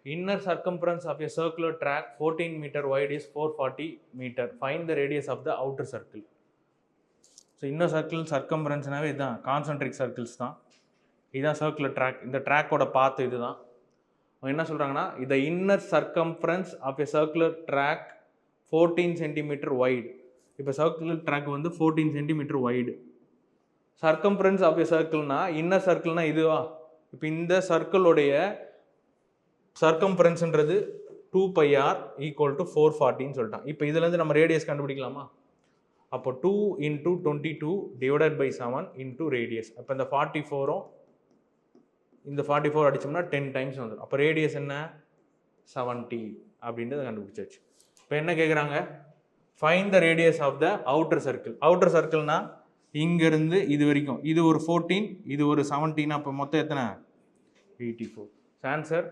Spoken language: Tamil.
Inner circumference of a circular track 14 meter wide is 440 meter. Find the radius of the outer circle. So inner circle circumference இதுதான் கான்சென்ட்ரிக் சர்க்கிள்ஸ் தான். இதுதான் சர்க்குலர் ட்ராக். இந்த ட்ராக்கோட பாத் இதுதான். அவங்க என்ன சொல்கிறாங்கன்னா இந்த inner circumference of a circular track 14 centimetre wide. இப்போ சர்க்குலர் ட்ராக் வந்து 14 centimetre wide. Circumference of a சர்க்கிள்னா இன்னர் சர்க்கிள்னா இதுவா? இப்போ இந்த சர்க்கிளோடைய சர்க்கம்ஃபரன்ஸ்ன்றது 2πr ஈக்குவல் டு 440ன்னு சொல்லிட்டான். இப்போ இதுலேருந்து நம்ம ரேடியஸ் கண்டுபிடிக்கலாமா? அப்போ 2 × 22 டிவைடட் பை 7 இன்டூ ரேடியஸ். அப்போ இந்த 44ம் இந்த 44 அடிச்சோம்னா 10 டைம்ஸ் வந்துடும். அப்போ ரேடியஸ் என்ன? 70 அப்படின்றத கண்டுபிடிச்சாச்சு. இப்போ என்ன கேட்குறாங்க? Find the radius of the outer circle. Outer சர்க்கிள்னா இங்கேருந்து இது வரைக்கும், இது ஒரு 14, இது ஒரு 17, அப்போ மொத்தம் எத்தனை? 84. ஆன்சர்